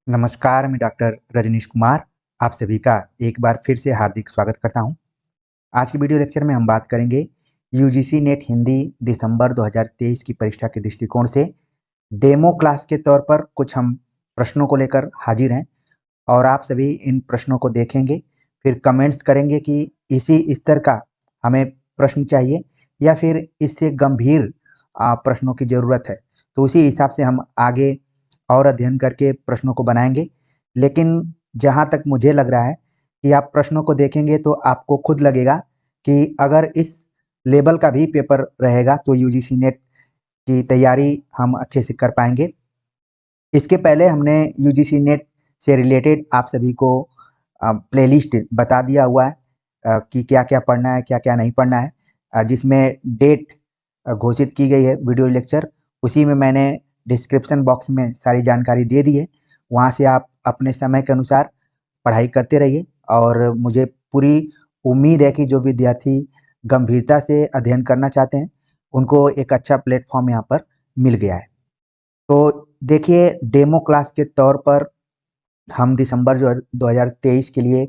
नमस्कार, मैं डॉक्टर रजनीश कुमार आप सभी का एक बार फिर से हार्दिक स्वागत करता हूं। आज की वीडियो लेक्चर में हम बात करेंगे यूजीसी नेट हिंदी दिसंबर 2023 की परीक्षा के दृष्टिकोण से डेमो क्लास के तौर पर कुछ हम प्रश्नों को लेकर हाजिर हैं और आप सभी इन प्रश्नों को देखेंगे, फिर कमेंट्स करेंगे कि इसी स्तर का हमें प्रश्न चाहिए या फिर इससे गंभीर प्रश्नों की ज़रूरत है। तो उसी हिसाब से हम आगे और अध्ययन करके प्रश्नों को बनाएंगे। लेकिन जहाँ तक मुझे लग रहा है कि आप प्रश्नों को देखेंगे तो आपको खुद लगेगा कि अगर इस लेवल का भी पेपर रहेगा तो यूजीसी नेट की तैयारी हम अच्छे से कर पाएंगे। इसके पहले हमने यूजीसी नेट से रिलेटेड आप सभी को प्लेलिस्ट बता दिया हुआ है कि क्या क्या पढ़ना है, क्या क्या नहीं पढ़ना है, जिसमें डेट घोषित की गई है वीडियो लेक्चर। उसी में मैंने डिस्क्रिप्शन बॉक्स में सारी जानकारी दे दी है। वहाँ से आप अपने समय के अनुसार पढ़ाई करते रहिए और मुझे पूरी उम्मीद है कि जो विद्यार्थी गंभीरता से अध्ययन करना चाहते हैं उनको एक अच्छा प्लेटफॉर्म यहाँ पर मिल गया है। तो देखिए, डेमो क्लास के तौर पर हम दिसंबर जो 2023 के लिए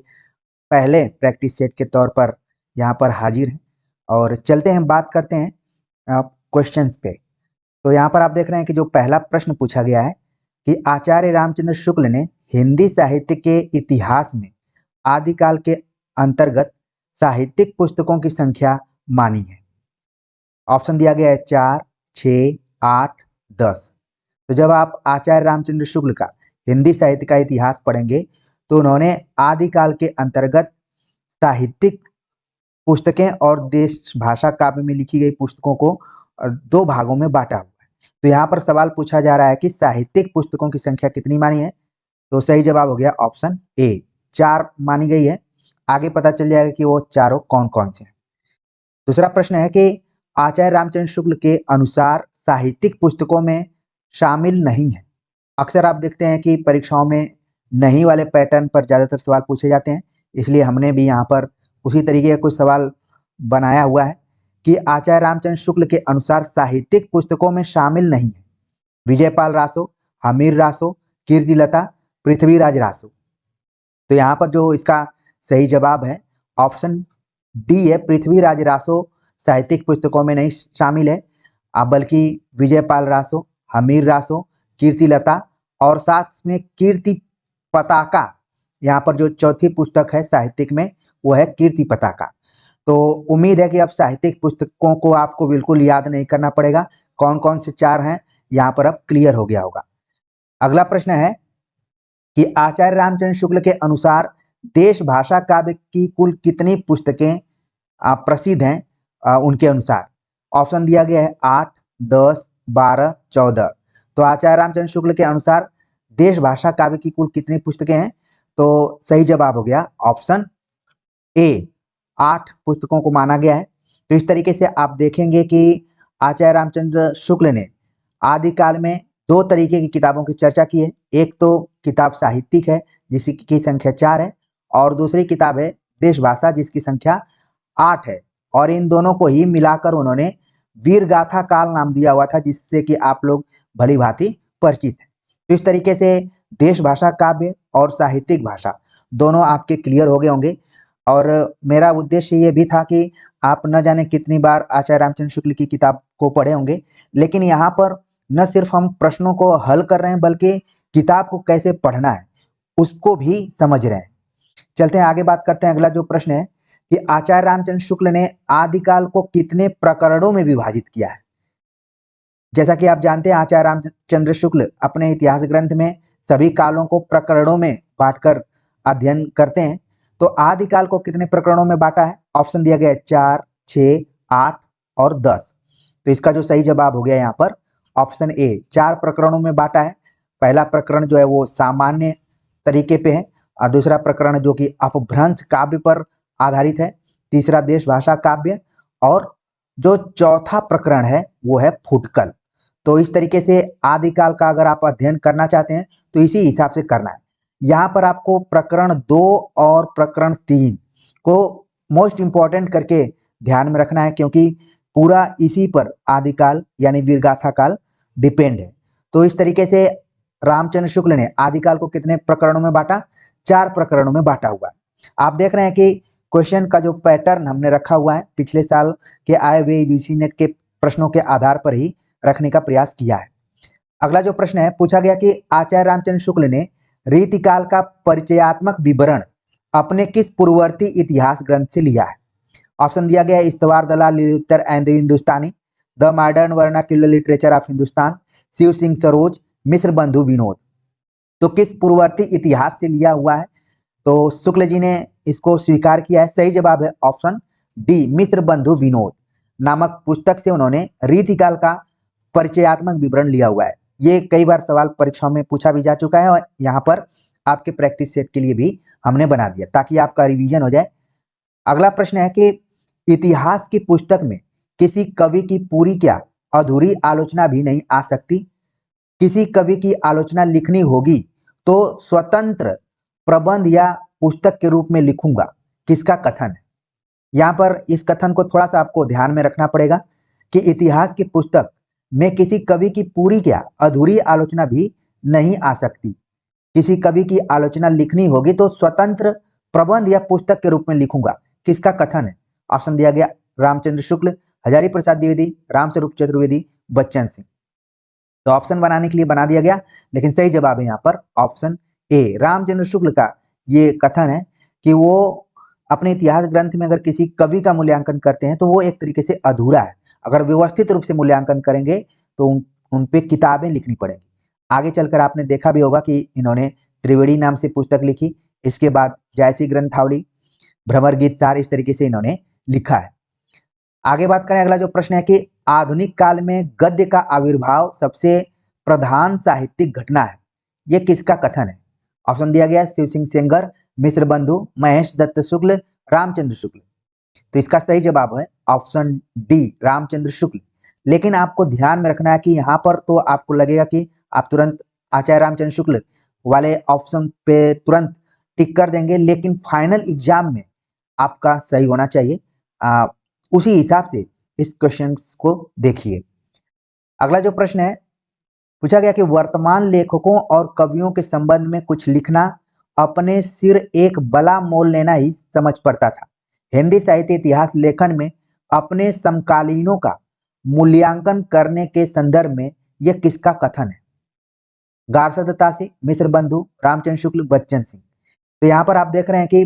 पहले प्रैक्टिस सेट के तौर पर यहाँ पर हाजिर हैं और चलते हैं, बात करते हैं क्वेश्चंस पे। तो यहाँ पर आप देख रहे हैं कि जो पहला प्रश्न पूछा गया है कि आचार्य रामचंद्र शुक्ल ने हिंदी साहित्य के इतिहास में आदिकाल के अंतर्गत साहित्यिक पुस्तकों की संख्या मानी है। ऑप्शन दिया गया है 4, 6, 8, 10। तो जब आप आचार्य रामचंद्र शुक्ल का हिंदी साहित्य का इतिहास पढ़ेंगे तो उन्होंने आदिकाल के अंतर्गत साहित्यिक पुस्तकें और देश भाषा काव्य में लिखी गई पुस्तकों को दो भागों में बांटा हुआ है। तो यहाँ पर सवाल पूछा जा रहा है कि साहित्यिक पुस्तकों की संख्या कितनी मानी है। तो सही जवाब हो गया ऑप्शन ए, 4 मानी गई है। आगे पता चल जाएगा कि वो चारों कौन कौन से हैं। दूसरा प्रश्न है कि आचार्य रामचंद्र शुक्ल के अनुसार साहित्यिक पुस्तकों में शामिल नहीं है। अक्सर आप देखते हैं कि परीक्षाओं में नहीं वाले पैटर्न पर ज़्यादातर सवाल पूछे जाते हैं, इसलिए हमने भी यहाँ पर उसी तरीके का कुछ सवाल बनाया हुआ है कि आचार्य रामचंद्र शुक्ल के अनुसार साहित्यिक पुस्तकों में शामिल नहीं है विजयपाल रासो, हमीर रासो, कीर्तिलता, पृथ्वीराज रासो। तो यहाँ पर जो इसका सही जवाब है ऑप्शन डी है, पृथ्वीराज रासो साहित्यिक पुस्तकों में नहीं शामिल है, बल्कि विजयपाल रासो, हमीर रासो, कीर्तिलता और साथ में कीर्ति पताका। यहाँ पर जो चौथी पुस्तक है साहित्यिक में वो है कीर्ति पताका। तो उम्मीद है कि अब साहित्यिक पुस्तकों को आपको बिल्कुल याद नहीं करना पड़ेगा, कौन कौन से 4 हैं यहाँ पर अब क्लियर हो गया होगा। अगला प्रश्न है कि आचार्य रामचंद्र शुक्ल के अनुसार देश भाषा काव्य की कुल कितनी पुस्तकें प्रसिद्ध हैं उनके अनुसार। ऑप्शन दिया गया है 8, 10, 12, 14। तो आचार्य रामचंद्र शुक्ल के अनुसार देश भाषा काव्य की कुल कितनी पुस्तकें हैं। तो सही जवाब हो गया ऑप्शन ए, 8 पुस्तकों को माना गया है। तो इस तरीके से आप देखेंगे कि आचार्य रामचंद्र शुक्ल ने आदिकाल में 2 तरीके की किताबों की चर्चा की है। एक तो किताब साहित्यिक है जिसकी संख्या 4 है और दूसरी किताब है देश भाषा जिसकी संख्या 8 है। और इन दोनों को ही मिलाकर उन्होंने वीर गाथा काल नाम दिया हुआ था, जिससे कि आप लोग भली भांति परिचित हैं। तो इस तरीके से देश भाषा काव्य और साहित्यिक भाषा दोनों आपके क्लियर हो गए होंगे। और मेरा उद्देश्य ये भी था कि आप न जाने कितनी बार आचार्य रामचंद्र शुक्ल की किताब को पढ़े होंगे, लेकिन यहाँ पर न सिर्फ हम प्रश्नों को हल कर रहे हैं बल्कि किताब को कैसे पढ़ना है उसको भी समझ रहे हैं। चलते हैं आगे, बात करते हैं। अगला जो प्रश्न है कि आचार्य रामचंद्र शुक्ल ने आदिकाल को कितने प्रकरणों में विभाजित किया है। जैसा कि आप जानते हैं आचार्य रामचंद्र शुक्ल अपने इतिहास ग्रंथ में सभी कालों को प्रकरणों में बांटकर अध्ययन करते हैं। तो आदिकाल को कितने प्रकरणों में बांटा है। ऑप्शन दिया गया है 4, 6, 8 और 10। तो इसका जो सही जवाब हो गया यहाँ पर ऑप्शन ए, 4 प्रकरणों में बांटा है। पहला प्रकरण जो है वो सामान्य तरीके पे है और दूसरा प्रकरण जो कि अपभ्रंश काव्य पर आधारित है, तीसरा देश भाषा काव्य और जो चौथा प्रकरण है वो है फुटकल। तो इस तरीके से आदिकाल का अगर आप अध्ययन करना चाहते हैं तो इसी हिसाब से करना है। यहाँ पर आपको प्रकरण 2 और प्रकरण 3 को मोस्ट इंपॉर्टेंट करके ध्यान में रखना है, क्योंकि पूरा इसी पर आदिकाल यानी वीरगाथा काल डिपेंड है। तो इस तरीके से रामचंद्र शुक्ल ने आदिकाल को कितने प्रकरणों में बांटा? 4 प्रकरणों में बांटा हुआ है। आप देख रहे हैं कि क्वेश्चन का जो पैटर्न हमने रखा हुआ है पिछले साल के आए हुए यूजीसी नेट के प्रश्नों के आधार पर ही रखने का प्रयास किया है। अगला जो प्रश्न है, पूछा गया कि आचार्य रामचंद्र शुक्ल ने रीतिकाल का परिचयात्मक विवरण अपने किस पूर्ववर्ती इतिहास ग्रंथ से लिया है? ऑप्शन दिया गया है इस्तवार दलाल लिलित्तर and the Hindustani, the modern vernacular literature of Hindustan, Shiv Singh Saroj, Mishra Bandhu Vinod. तो किस पूर्ववर्ती इतिहास से लिया हुआ है? तो शुक्ल जी ने इसको स्वीकार किया है। सही जवाब है ऑप्शन डी, मिस्र बंधु विनोद नामक पुस्तक से उन्होंने रीतिकाल का परिचयात्मक विवरण लिया हुआ है। ये कई बार सवाल परीक्षाओं में पूछा भी जा चुका है और यहाँ पर आपके प्रैक्टिस सेट के लिए भी हमने बना दिया ताकि आपका रिवीजन हो जाए। अगला प्रश्न है कि इतिहास की पुस्तक में किसी कवि की पूरी क्या अधूरी आलोचना भी नहीं आ सकती? किसी कवि की आलोचना लिखनी होगी तो स्वतंत्र प्रबंध या पुस्तक के रूप में लिखूंगा, किसका कथन है? यहाँ पर इस कथन को थोड़ा सा आपको ध्यान में रखना पड़ेगा कि इतिहास की पुस्तक में किसी कवि की पूरी क्या अधूरी आलोचना भी नहीं आ सकती। किसी कवि की आलोचना लिखनी होगी तो स्वतंत्र प्रबंध या पुस्तक के रूप में लिखूंगा, किसका कथन है? ऑप्शन दिया गया रामचंद्र शुक्ल, हजारी प्रसाद द्विवेदी, रामस्वरूप चतुर्वेदी, बच्चन सिंह। तो ऑप्शन बनाने के लिए बना दिया गया, लेकिन सही जवाब है यहाँ पर ऑप्शन ए। रामचंद्र शुक्ल का ये कथन है कि वो अपने इतिहास ग्रंथ में अगर किसी कवि का मूल्यांकन करते हैं तो वो एक तरीके से अधूरा है। अगर व्यवस्थित रूप से मूल्यांकन करेंगे तो उन पे किताबें लिखनी पड़ेंगी। आगे चलकर आपने देखा भी होगा कि इन्होंने त्रिवेणी नाम से पुस्तक लिखी, इसके बाद जायसी ग्रंथावली, भ्रमर गीत सार, इस तरीके से इन्होंने लिखा है। आगे बात करें, अगला जो प्रश्न है कि आधुनिक काल में गद्य का आविर्भाव सबसे प्रधान साहित्यिक घटना है, यह किसका कथन है? ऑप्शन दिया गया शिव सिंह सेंगर, मिश्र बंधु, महेश दत्त शुक्ल, रामचंद्र शुक्ल। तो इसका सही जवाब है ऑप्शन डी, रामचंद्र शुक्ल। लेकिन आपको ध्यान में रखना है कि यहाँ पर तो आपको लगेगा कि आप तुरंत आचार्य रामचंद्र शुक्ल वाले ऑप्शन पे तुरंत टिक कर देंगे, लेकिन फाइनल एग्जाम में आपका सही होना चाहिए। उसी हिसाब से इस क्वेश्चन को देखिए। अगला जो प्रश्न है, पूछा गया कि वर्तमान लेखकों और कवियों के संबंध में कुछ लिखना अपने सिर एक बला मोल लेना ही समझ पड़ता था। हिंदी साहित्य इतिहास लेखन में अपने समकालीनों का मूल्यांकन करने के संदर्भ में यह किसका कथन है? गारसद तासी, मिश्र बंधु, रामचंद्र शुक्ल, बच्चन सिंह। तो यहाँ पर आप देख रहे हैं कि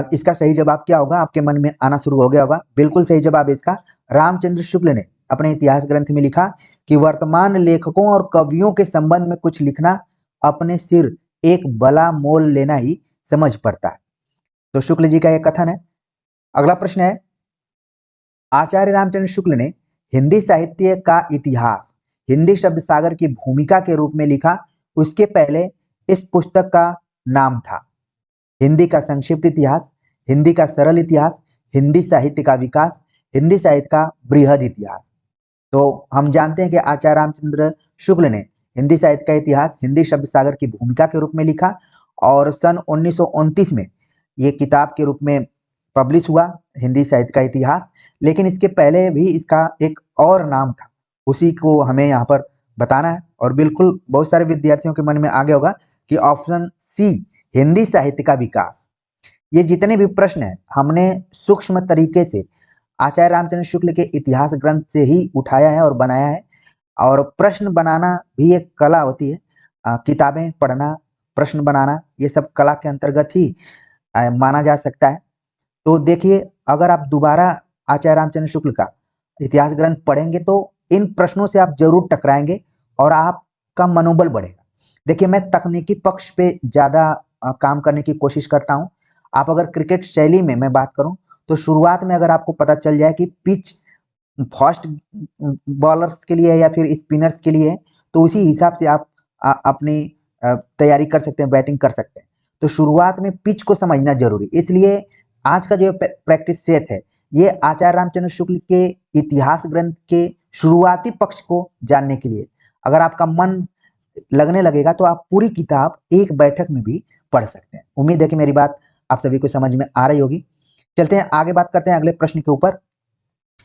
इसका सही जवाब क्या होगा, आपके मन में आना शुरू हो गया होगा। बिल्कुल सही जवाब इसका रामचंद्र शुक्ल ने अपने इतिहास ग्रंथ में लिखा कि वर्तमान लेखकों और कवियों के संबंध में कुछ लिखना अपने सिर एक बला मोल लेना ही समझ पड़ता है। तो शुक्ल जी का यह कथन है। अगला प्रश्न है, आचार्य रामचंद्र शुक्ल ने हिंदी साहित्य का इतिहास हिंदी शब्द सागर की भूमिका के रूप में लिखा, उसके पहले इस पुस्तक का नाम था हिंदी का संक्षिप्त इतिहास, हिंदी का सरल इतिहास, हिंदी साहित्य का विकास, हिंदी साहित्य का बृहद इतिहास। तो हम जानते हैं कि आचार्य रामचंद्र शुक्ल ने हिंदी साहित्य का इतिहास हिंदी शब्द सागर की भूमिका के रूप में लिखा और सन 1929 में ये किताब के रूप में पब्लिश हुआ हिंदी साहित्य का इतिहास। लेकिन इसके पहले भी इसका एक और नाम था, उसी को हमें यहाँ पर बताना है। और बिल्कुल बहुत सारे विद्यार्थियों के मन में आ गया होगा कि ऑप्शन सी, हिंदी साहित्य का विकास। ये जितने भी प्रश्न हैं हमने सूक्ष्म तरीके से आचार्य रामचंद्र शुक्ल के इतिहास ग्रंथ से ही उठाया है और बनाया है। और प्रश्न बनाना भी एक कला होती है, किताबें पढ़ना, प्रश्न बनाना, ये सब कला के अंतर्गत ही माना जा सकता है। तो देखिए, अगर आप दोबारा आचार्य रामचंद्र शुक्ल का इतिहास ग्रंथ पढ़ेंगे तो इन प्रश्नों से आप जरूर टकराएंगे और आपका मनोबल बढ़ेगा। देखिए, मैं तकनीकी पक्ष पे ज्यादा काम करने की कोशिश करता हूँ। आप अगर क्रिकेट शैली में मैं बात करूं तो शुरुआत में अगर आपको पता चल जाए कि पिच फास्ट बॉलर्स के लिए है या फिर स्पिनर्स के लिए है, तो उसी हिसाब से आप अपनी तैयारी कर सकते हैं, बैटिंग कर सकते हैं। तो शुरुआत में पिच को समझना जरूरी, इसलिए आज का जो प्रैक्टिस सेट है ये आचार्य रामचंद्र शुक्ल के इतिहास ग्रंथ के शुरुआती पक्ष को जानने के लिए। अगर आपका मन लगने लगेगा तो आप पूरी किताब एक बैठक में भी पढ़ सकते हैं। उम्मीद है कि मेरी बात आप सभी को समझ में आ रही होगी। चलते हैं आगे, बात करते हैं अगले प्रश्न के ऊपर,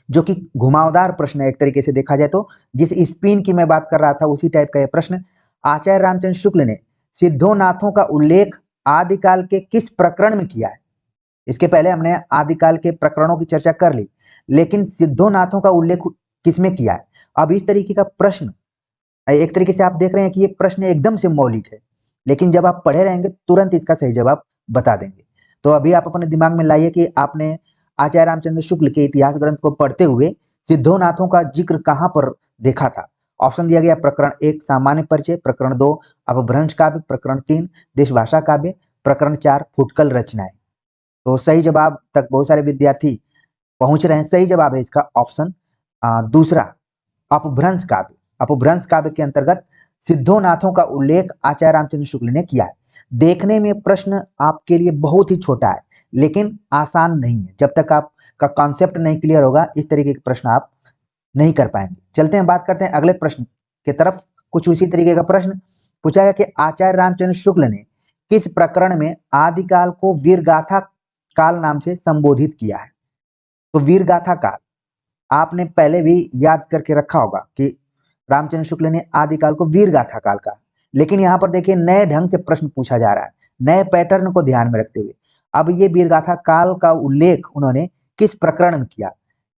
जो कि घुमावदार प्रश्न है एक तरीके से देखा जाए तो। जिस स्पिन की मैं बात कर रहा था उसी टाइप का यह प्रश्न। आचार्य रामचंद्र शुक्ल ने सिद्धोनाथों का उल्लेख आदिकाल के किस प्रकरण में किया है? इसके पहले हमने आदिकाल के प्रकरणों की चर्चा कर ली, लेकिन सिद्धोनाथों का उल्लेख किसमें किया है? अब इस तरीके का प्रश्न, एक तरीके से आप देख रहे हैं कि ये प्रश्न एकदम से मौलिक है, लेकिन जब आप पढ़े रहेंगे तुरंत इसका सही जवाब बता देंगे। तो अभी आप अपने दिमाग में लाइए कि आपने आचार्य रामचंद्र शुक्ल के इतिहास ग्रंथ को पढ़ते हुए सिद्धोनाथों का जिक्र कहाँ पर देखा था? ऑप्शन दिया गया प्रकरण 1 सामान्य परिचय, प्रकरण 2 अपभ्रंश काव्य, प्रकरण 3 देशभाषा काव्य, प्रकरण 4 फुटकल रचनाएं। तो सही जवाब तक बहुत सारे विद्यार्थी पहुंच रहे हैं। सही जवाब है इसका ऑप्शन दूसरा अपभ्रंश काव्य। अपभ्रंश काव्य के अंतर्गत सिद्धोनाथों का उल्लेख आचार्य रामचंद्र शुक्ल ने किया है। देखने में प्रश्न आपके लिए बहुत ही छोटा है, लेकिन आसान नहीं है। जब तक आपका कॉन्सेप्ट नहीं क्लियर होगा, इस तरीके के प्रश्न आप नहीं कर पाएंगे। चलते हैं, बात करते हैं अगले प्रश्न की तरफ। कुछ उसी तरीके का प्रश्न पूछा गया कि आचार्य रामचंद्र शुक्ल ने किस प्रकरण में आदिकाल को वीरगाथा काल नाम से संबोधित किया है? तो वीरगाथा काल आपने पहले भी याद करके रखा होगा कि रामचंद्र शुक्ल ने आदिकाल को वीरगाथा काल कहा, लेकिन यहाँ पर देखिए नए ढंग से प्रश्न पूछा जा रहा है, नए पैटर्न को ध्यान में रखते हुए। अब ये वीरगाथा काल का उल्लेख उन्होंने किस प्रकरण में किया?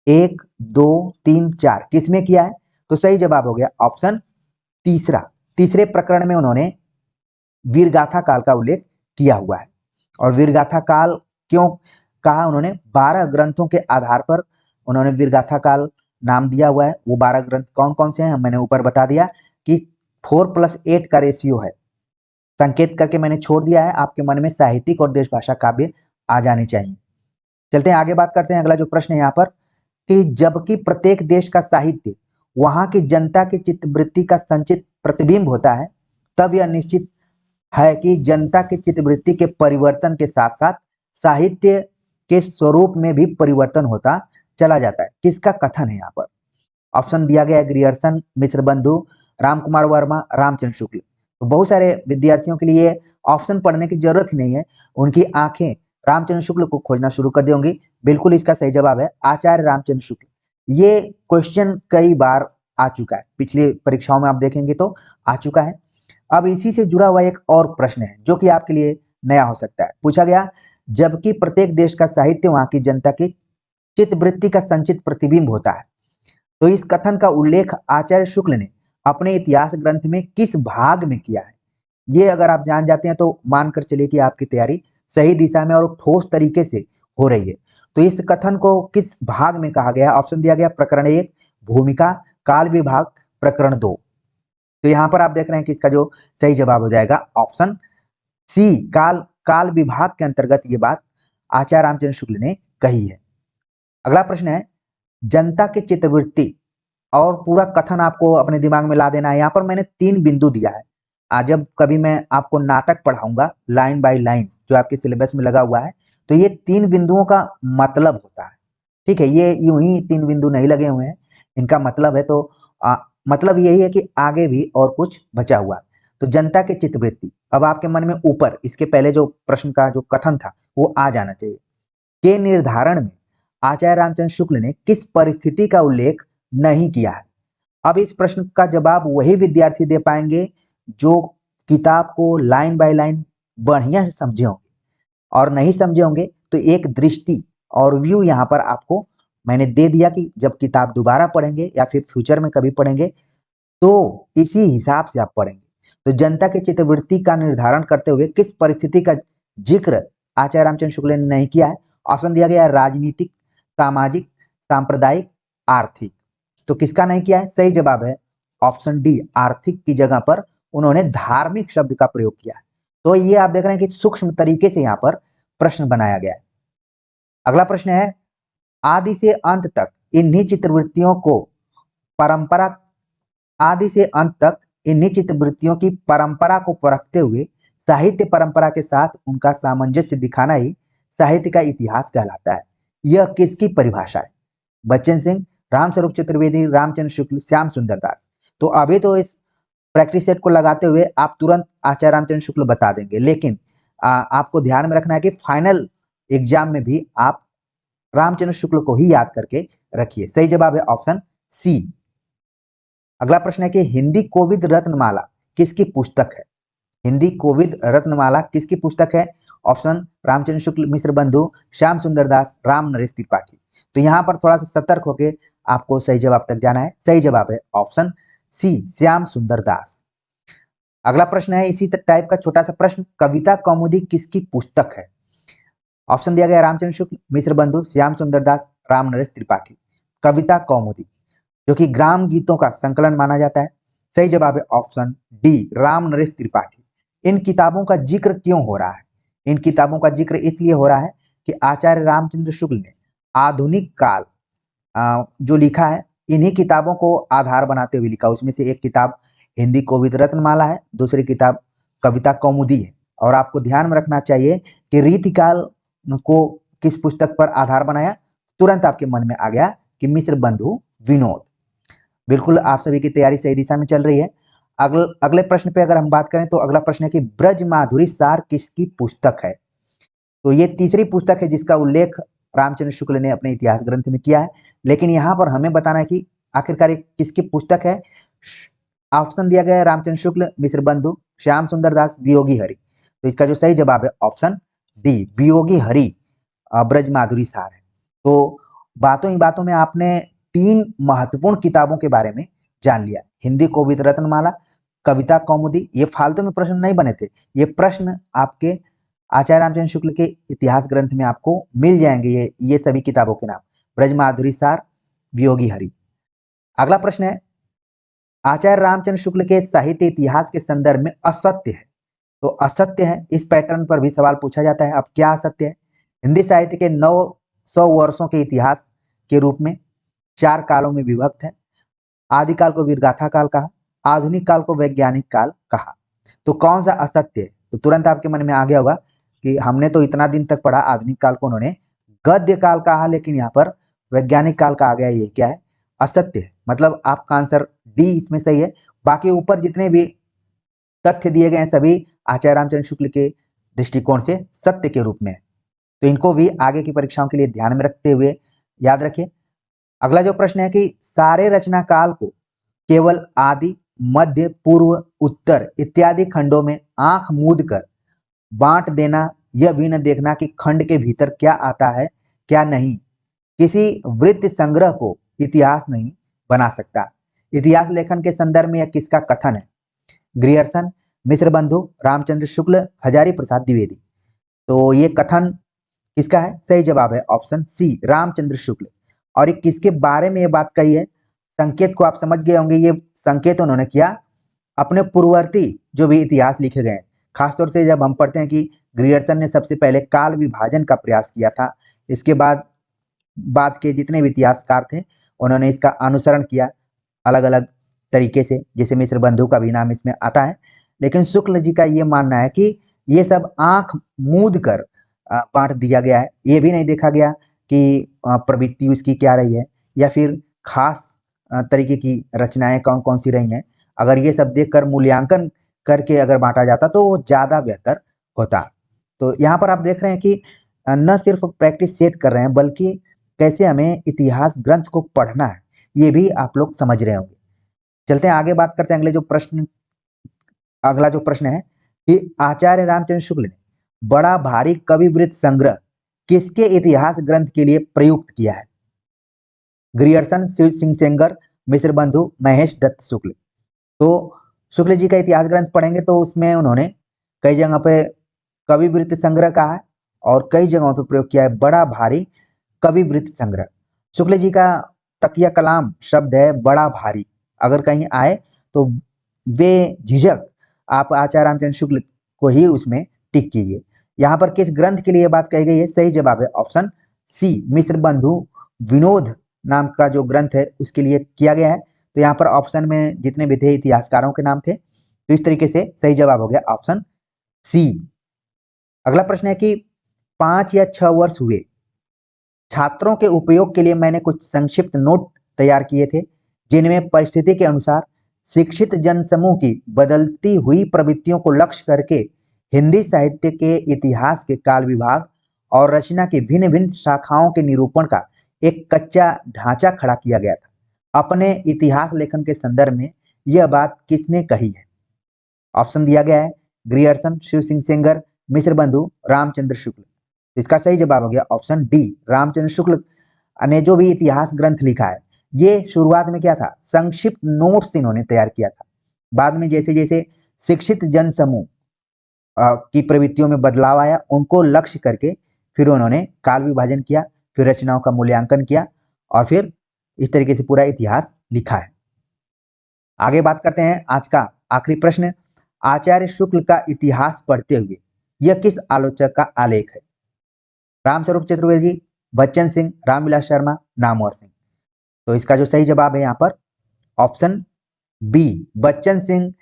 1, 2, 3, 4 किसमें किया है? तो सही जवाब हो गया ऑप्शन तीसरा। तीसरे प्रकरण में उन्होंने वीरगाथा काल का उल्लेख किया हुआ है। और वीरगाथा काल क्यों कहा उन्होंने? 12 ग्रंथों के आधार पर उन्होंने वीरगाथा काल नाम दिया हुआ है। वो 12 ग्रंथ कौन कौन से हैं मैंने ऊपर बता दिया कि 4+8 का रेशियो है, संकेत करके मैंने छोड़ दिया है। आपके मन में साहित्यिक और देशभाषा काव्य आ जाने चाहिए। चलते हैं आगे, बात करते हैं। अगला जो प्रश्न है यहाँ पर कि जबकि प्रत्येक देश का साहित्य वहां की जनता की चित्तवृत्ति का संचित प्रतिबिंब होता है, तब यह निश्चित है कि जनता की चित्तवृत्ति के परिवर्तन के साथ साथ साहित्य के स्वरूप में भी परिवर्तन होता चला जाता है। किसका कथन है यहाँ पर? ऑप्शन दिया गया है ग्रियर्सन, मिश्र बंधु, राम कुमार वर्मा, रामचंद्र शुक्ल। तो बहुत सारे विद्यार्थियों के लिए ऑप्शन पढ़ने की जरूरत ही नहीं है, उनकी आंखें रामचंद्र शुक्ल को खोजना शुरू कर दी होंगी। बिल्कुल इसका सही जवाब है आचार्य रामचंद्र शुक्ल। ये क्वेश्चन कई बार आ चुका है, पिछली परीक्षाओं में आप देखेंगे तो आ चुका है। अब इसी से जुड़ा हुआ एक और प्रश्न है जो कि आपके लिए नया हो सकता है। पूछा गया जबकि प्रत्येक देश का साहित्य वहां की जनता की चित्तवृत्ति का संचित प्रतिबिंब होता है, तो इस कथन का उल्लेख आचार्य शुक्ल ने अपने इतिहास ग्रंथ में किस भाग में किया है? ये अगर आप जान जाते हैं तो मानकर चलिए कि आपकी तैयारी सही दिशा में और ठोस तरीके से हो रही है। तो इस कथन को किस भाग में कहा गया? ऑप्शन दिया गया प्रकरण 1 भूमिका, काल विभाग, प्रकरण 2। तो यहाँ पर आप देख रहे हैं कि इसका जो सही जवाब हो जाएगा ऑप्शन सी, काल विभाग के अंतर्गत ये बात आचार्य रामचंद्र शुक्ल ने कही है। अगला प्रश्न है जनता की चित्तवृत्ति, और पूरा कथन आपको अपने दिमाग में ला देना है। यहाँ पर मैंने 3 बिंदु दिया है। आज जब कभी मैं आपको नाटक पढ़ाऊंगा लाइन बाय लाइन जो आपके सिलेबस में लगा हुआ है, तो ये 3 बिंदुओं का मतलब होता है। ठीक है, ये यूं ही 3 बिंदु नहीं लगे हुए हैं, इनका मतलब है। तो मतलब यही है कि आगे भी और कुछ बचा हुआ है। तो जनता की चित्तवृत्ति, अब आपके मन में ऊपर इसके पहले जो प्रश्न का जो कथन था वो आ जाना चाहिए। के निर्धारण में आचार्य रामचंद्र शुक्ल ने किस परिस्थिति का उल्लेख नहीं किया है? अब इस प्रश्न का जवाब वही विद्यार्थी दे पाएंगे जो किताब को लाइन बाय लाइन बढ़िया से समझे होंगे, और नहीं समझे होंगे तो एक दृष्टि और व्यू यहाँ पर आपको मैंने दे दिया कि जब किताब दोबारा पढ़ेंगे या फिर फ्यूचर में कभी पढ़ेंगे तो इसी हिसाब से आप पढ़ेंगे। तो जनता की चित्तवृत्ति का निर्धारण करते हुए किस परिस्थिति का जिक्र आचार्य रामचंद्र शुक्ल ने नहीं किया है? ऑप्शन दिया गया राजनीतिक, सामाजिक, सांप्रदायिक, आर्थिक। तो किसका नहीं किया है? सही जवाब है ऑप्शन डी, आर्थिक की जगह पर उन्होंने धार्मिक शब्द का प्रयोग किया है। तो ये आप देख रहे हैं कि सूक्ष्म तरीके से यहाँ पर प्रश्न बनाया गया है। अगला प्रश्न है आदि से अंत तक इन्हीं चित्रवृत्तियों को परंपरा आदि से अंत तक इन्हीं चित्रवृत्तियों की परंपरा को परखते हुए साहित्य परंपरा के साथ उनका सामंजस्य दिखाना ही साहित्य का इतिहास कहलाता है। यह किसकी परिभाषा है? बच्चन सिंह, रामस्वरूप चतुर्वेदी, रामचंद्र शुक्ल, श्याम सुंदर दास। तो अभी तो इस प्रैक्टिस सेट को लगाते हुए आप तुरंत आचार्य रामचंद्र शुक्ल बता देंगे, लेकिन आपको ध्यान में रखना है कि फाइनल एग्जाम में भी आप रामचंद्र शुक्ल को ही याद करके रखिए। सही जवाब है ऑप्शन सी। अगला प्रश्न है कि हिंदी कोविद रत्नमाला किसकी पुस्तक है? हिंदी कोविद रत्नमाला किसकी पुस्तक है? ऑप्शन रामचंद्र शुक्ल, मिश्र बंधु, श्याम सुंदर दास, राम नरेश त्रिपाठी। तो यहाँ पर थोड़ा सा सतर्क होकर आपको सही जवाब तक जाना है। सही जवाब है ऑप्शन सी, श्याम सुंदर दास। अगला प्रश्न है इसी टाइप का छोटा सा प्रश्न, कविता कौमुदी किसकी पुस्तक है? ऑप्शन दिया गया रामचंद्र शुक्ल, मिश्र बंधु, श्याम सुंदर दास, राम नरेश त्रिपाठी। कविता कौमुदी जो कि ग्राम गीतों का संकलन माना जाता है। सही जवाब है ऑप्शन डी, राम नरेश त्रिपाठी। इन किताबों का जिक्र क्यों हो रहा है? इन किताबों का जिक्र इसलिए हो रहा है कि आचार्य रामचंद्र शुक्ल ने आधुनिक काल जो लिखा है, इन्हीं किताबों को आधार बनाते हुए लिखा। उसमें से एक किताब हिंदी कोविद रत्नमाला है, दूसरी किताब कविता कौमुदी है। और आपको ध्यान में रखना चाहिए कि रीतिकाल को किस पुस्तक पर आधार बनाया? तुरंत आपके मन में आ गया कि मिश्र बंधु विनोद। बिल्कुल आप सभी की तैयारी सही दिशा में चल रही है। अगले प्रश्न पे अगर हम बात करें तो अगला प्रश्न है कि ब्रज माधुरी सार किसकी पुस्तक है? तो ये तीसरी पुस्तक है जिसका उल्लेख रामचंद्र शुक्ल ने अपने इतिहास ग्रंथ में किया है। लेकिन यहाँ पर हमें बताना है कि आखिरकार ये किसकी पुस्तक है। ऑप्शन दिया गया है रामचंद्र शुक्ल, मिश्र बंधु, श्याम सुंदर दास, वियोगी हरि। तो इसका जो सही जवाब है ऑप्शन डी, वियोगी हरि ब्रज माधुरी सार है। तो बातों ही बातों में आपने 3 महत्वपूर्ण किताबों के बारे में जान लिया। हिंदी कोविद रत्नमाला, कविता कौमुदी। ये फालतू में प्रश्न नहीं बने थे, ये प्रश्न आपके आचार्य रामचंद्र शुक्ल के इतिहास ग्रंथ में आपको मिल जाएंगे ये सभी किताबों के नाम, ब्रज माधुरी सार, वियोगी हरि। अगला प्रश्न है आचार्य रामचंद्र शुक्ल के साहित्य इतिहास के संदर्भ में असत्य है। तो असत्य है, इस पैटर्न पर भी सवाल पूछा जाता है। अब क्या असत्य है? हिंदी साहित्य के 900 वर्षों के इतिहास के रूप में 4 कालों में विभक्त है। आदिकाल को वीरगाथा काल कहा, आधुनिक काल को वैज्ञानिक काल कहा। तो कौन सा असत्य है? तो तुरंत आपके मन में आ गया होगा कि हमने तो इतना दिन तक पढ़ा आधुनिक काल को उन्होंने गद्य काल कहा, लेकिन यहाँ पर वैज्ञानिक काल का आ गया। ये क्या है? असत्य है। मतलब आपका आंसर डी इसमें सही है। बाकी ऊपर जितने भी तथ्य दिए गए हैं सभी आचार्य रामचंद्र शुक्ल के दृष्टिकोण से सत्य के रूप में है। तो इनको भी आगे की परीक्षाओं के लिए ध्यान में रखते हुए याद रखिए। अगला जो प्रश्न है कि सारे रचना काल को केवल आदि, मध्य, पूर्व, उत्तर इत्यादि खंडों में आंख मूंद कर बांट देना, यह भी न देखना कि खंड के भीतर क्या आता है क्या नहीं, किसी वृत्त संग्रह को इतिहास नहीं बना सकता। इतिहास लेखन के संदर्भ में यह किसका कथन है? ग्रियर्सन, मिश्र बंधु, रामचंद्र शुक्ल, हजारी प्रसाद द्विवेदी। तो ये कथन किसका है? सही जवाब है ऑप्शन सी, रामचंद्र शुक्ल। और ये किसके बारे में ये बात कही है? संकेत को आप समझ गए होंगे। ये संकेत उन्होंने किया अपने पूर्ववर्ती जो भी इतिहास लिखे गए हैं, खासतौर से जब हम पढ़ते हैं कि ग्रियर्सन ने सबसे पहले काल विभाजन का प्रयास किया था। इसके बाद के जितने भी इतिहासकार थे उन्होंने इसका अनुसरण किया अलग अलग तरीके से, जैसे मिश्र बंधु का भी नाम इसमें आता है। लेकिन शुक्ल जी का ये मानना है कि ये सब आंख मूंद कर बांट दिया गया है। ये भी नहीं देखा गया कि प्रवृत्ति उसकी क्या रही है या फिर खास तरीके की रचनाएं कौन कौन सी रही हैं। अगर ये सब देखकर मूल्यांकन करके अगर बांटा जाता तो वो ज़्यादा बेहतर होता। तो यहाँ पर आप देख रहे हैं कि न सिर्फ प्रैक्टिस सेट कर रहे हैं बल्कि कैसे हमें इतिहास ग्रंथ को पढ़ना है ये भी आप लोग समझ रहे होंगे। चलते हैं आगे, बात करते हैं अगला जो प्रश्न है कि आचार्य रामचंद्र शुक्ल ने बड़ा भारी कविवृत्त संग्रह किसके इतिहास ग्रंथ के लिए प्रयुक्त किया है? ग्रियर्सन, शिव सिंह सेंगर, मिश्र बंधु, महेश दत्त शुक्ल। तो शुक्ल जी का इतिहास ग्रंथ पढ़ेंगे तो उसमें उन्होंने कई जगह पे कविवृत्त संग्रह कहा है और कई जगहों पे प्रयोग किया है बड़ा भारी कविवृत्त संग्रह। शुक्ल जी का तकिया कलाम शब्द है बड़ा भारी। अगर कहीं आए तो वे झिझक आप आचार्य रामचंद्र शुक्ल को ही उसमें टिक कीजिए। यहाँ पर किस ग्रंथ के लिए बात कही गई है? सही जवाब है ऑप्शन सी, मिश्र बंधु विनोद नाम का जो ग्रंथ है उसके लिए किया गया है। तो यहाँ पर ऑप्शन में जितने भी थे इतिहासकारों के नाम थे, तो इस तरीके से सही जवाब हो गया ऑप्शन सी। अगला प्रश्न है कि 5 या 6 वर्ष हुए छात्रों के उपयोग के लिए मैंने कुछ संक्षिप्त नोट तैयार किए थे जिनमें परिस्थिति के अनुसार शिक्षित जनसमूह की बदलती हुई प्रवृत्तियों को लक्ष्य करके हिंदी साहित्य के इतिहास के काल विभाग और रचना की भिन्न भिन्न शाखाओं के निरूपण का एक कच्चा ढांचा खड़ा किया गया था। अपने इतिहास लेखन के संदर्भ में यह बात किसने कही है? ऑप्शन दिया गया है ग्रियर्सन, शिव सिंह सेंगर, मिश्र बंधु, रामचंद्र शुक्ल। तो इसका सही जवाब हो गया ऑप्शन डी, रामचंद्र शुक्ल ने जो भी इतिहास ग्रंथ लिखा है, ये शुरुआत में क्या था, संक्षिप्त नोट्स इन्होंने तैयार किया था। बाद में जैसे जैसे शिक्षित जन समूह की प्रवृत्तियों में बदलाव आया, उनको लक्ष्य करके फिर उन्होंने काल विभाजन किया, फिर रचनाओं का मूल्यांकन किया और फिर इस तरीके से पूरा इतिहास लिखा है। आगे बात करते हैं आज का आखिरी प्रश्न, आचार्य शुक्ल का इतिहास पढ़ते हुए यह किस आलोचक का आलेख है? रामस्वरूप चतुर्वेदी, बच्चन सिंह, रामविलास शर्मा, नामवर सिंह। तो इसका जो सही जवाब है यहाँ पर ऑप्शन बी, बच्चन सिंह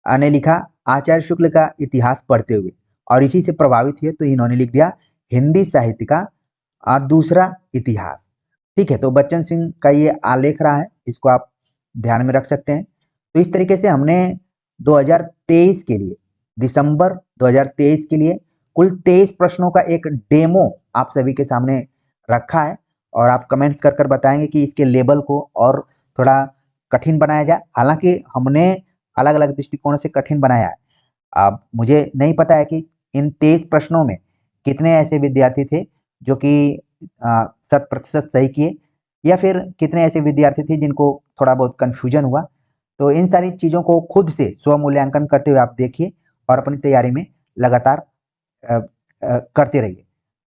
ने लिखा आचार्य शुक्ल का इतिहास पढ़ते हुए, और इसी से प्रभावित हुए तो इन्होंने लिख दिया हिंदी साहित्य का दूसरा इतिहास। ठीक है, तो बच्चन सिंह का ये आलेख रहा है, इसको आप ध्यान में रख सकते हैं। तो इस तरीके से हमने 2023 के लिए, दिसंबर 2023 के लिए कुल 23 प्रश्नों का एक डेमो आप सभी के सामने रखा है, और आप कमेंट्स कर कर बताएंगे कि इसके लेवल को और थोड़ा कठिन बनाया जाए। हालांकि हमने अलग अलग दृष्टिकोण से कठिन बनाया है। अब मुझे नहीं पता है कि इन 23 प्रश्नों में कितने ऐसे विद्यार्थी थे जो कि 100% सही किए, या फिर कितने ऐसे विद्यार्थी थे जिनको थोड़ा बहुत कन्फ्यूजन हुआ। तो इन सारी चीज़ों को खुद से स्व मूल्यांकन करते हुए आप देखिए और अपनी तैयारी में लगातार करते रहिए।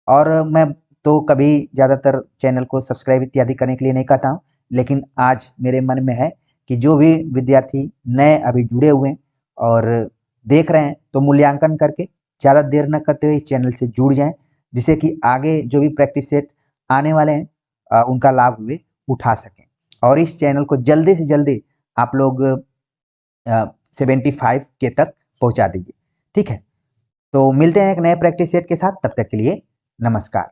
और मैं तो कभी ज़्यादातर चैनल को सब्सक्राइब इत्यादि करने के लिए नहीं कहता हूँ, लेकिन आज मेरे मन में है कि जो भी विद्यार्थी नए अभी जुड़े हुए हैं और देख रहे हैं, तो मूल्यांकन करके ज़्यादा देर न करते हुए इस चैनल से जुड़ जाएं, जिससे कि आगे जो भी प्रैक्टिस सेट आने वाले हैं उनका लाभ वे उठा सकें। और इस चैनल को जल्दी से जल्दी आप लोग 75 के तक पहुंचा दीजिए। ठीक है, तो मिलते हैं एक नए प्रैक्टिस सेट के साथ, तब तक के लिए नमस्कार।